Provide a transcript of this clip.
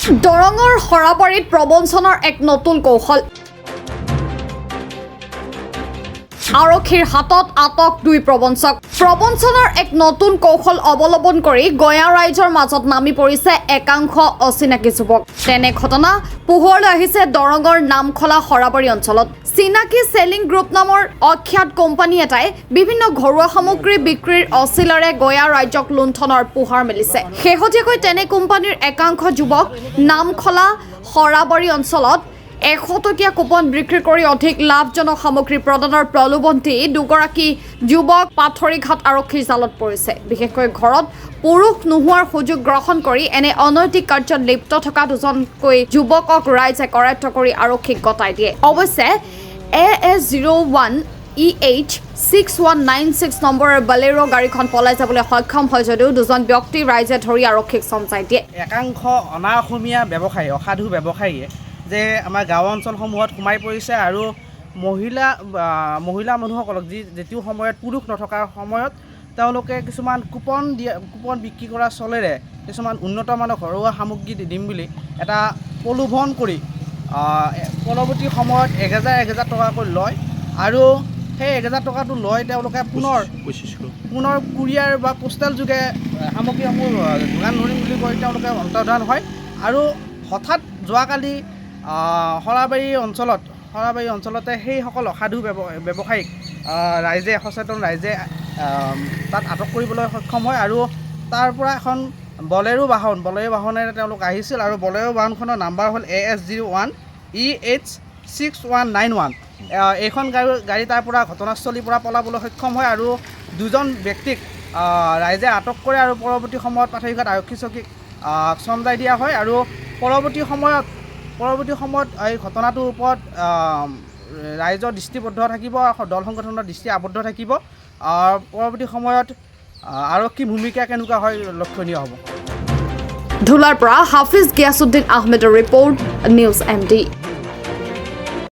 দৰঙৰ সৰাবাৰীত প্ৰবঞ্চনাৰ এক নতুন কৌশল। আৰক্ষীৰ হাতত আটক দুই প্ৰবঞ্চক। প্ৰবঞ্চনাৰ এক নতুন কৌশল অৱলম্বন কৰি গয়া ৰাইজৰ মাজত নামি পৰিছে একাংশ অচিনাকি যুৱক। তেনে ঘটনা পোহৰলৈ আহিছে দৰঙৰ নামখলা সৰাবাৰী অঞ্চলত। চিনাকি চেলিং গ্ৰুপ নামৰ অখ্যাত কোম্পানী এটাই বিভিন্ন ঘৰুৱা সামগ্ৰী বিক্ৰীৰ অচিলেৰে গয়া ৰাইজক লুণ্ঠনৰ পোহাৰ মেলিছে। শেহতীয়াকৈ তেনে কোম্পানীৰ একাংশ যুৱক নামখলা সৰাবাৰী অঞ্চলত 100 টকীয়া কুপন বিক্ৰী কৰি অধিক লাভজনক সামগ্ৰী প্ৰদানৰ প্ৰলোভন দি দুগৰাকী যুৱক পাথৰীঘাট আৰক্ষীৰ জালত পৰিছে। বিশেষকৈ ঘৰত পুৰুষ নোহোৱাৰ সুযোগ গ্ৰহণ কৰি এনে অনৈতিক কাৰ্যত লিপ্ত থকা দুজনকৈ যুৱকক ৰাইজে কৰায়ত্ব কৰি আৰক্ষীক গতাই দিয়ে। অৱশ্যে AS01 EH 6196 নম্বৰৰ বলেৰো গাড়ীখন পলাই যাবলৈ সক্ষম হয় যদিও দুজন ব্যক্তি ৰাইজে ধৰি আৰক্ষীক চমজাই দিয়ে। একাংশ অনা অসমীয়া ব্যৱসায়ী অসাধু ব্যৱসায়ীয়ে যে আমাৰ গাঁও অঞ্চলসমূহত সোমাই পৰিছে আৰু মহিলা মানুহসকলক যিটো সময়ত পুৰুষ নথকাৰ সময়ত তেওঁলোকে কিছুমান কুপন বিক্ৰী কৰা চলেৰে কিছুমান উন্নতমানৰ ঘৰুৱা সামগ্ৰী দিম বুলি এটা প্ৰলোভন কৰি পৰৱৰ্তী সময়ত 1000 টকাকৈ লয় আৰু সেই 1000 টকাটো লৈ তেওঁলোকে পুনৰ কুৰিয়াৰ বা পোষ্টেল যোগে সামগ্ৰীসমূহ যোগান ধৰিম বুলি কৈ তেওঁলোকে অন্তৰ্ধান হয়। আৰু হঠাৎ যোৱাকালি সৰাবাৰী অঞ্চলতে সেইসকল অসাধু ব্যৱসায়ীক সচেতন ৰাইজে তাত আটক কৰিবলৈ সক্ষম হয় আৰু তাৰ পৰা এখন বলেৰো বাহনেৰে তেওঁলোক আহিছিল আৰু বলেৰো বাহনখনৰ নাম্বাৰ হ'ল AS01 EH 6191। এইখন গাড়ী তাৰ পৰা ঘটনাস্থলীৰ পৰা পলাবলৈ সক্ষম হয় আৰু দুজন ব্যক্তিক ৰাইজে আটক কৰে আৰু পৰৱৰ্তী সময়ত পাথৰীঘাট আৰক্ষী চকীক চমজাই দিয়া হয় আৰু পৰৱৰ্তী সময়ত এই ঘটনাটোৰ ওপৰত ৰাইজৰ দৃষ্টিবদ্ধ থাকিব, দল সংগঠনৰ দৃষ্টি আবদ্ধ থাকিব। পৰৱৰ্তী সময়ত আৰক্ষী ভূমিকা কেনেকুৱা হয় লক্ষণীয় হ'ব। ধুলাৰ পৰা হাফিজ গিয়াছুদ্দিন আহমেদৰ ৰিপৰ্ট, নিউজ MD।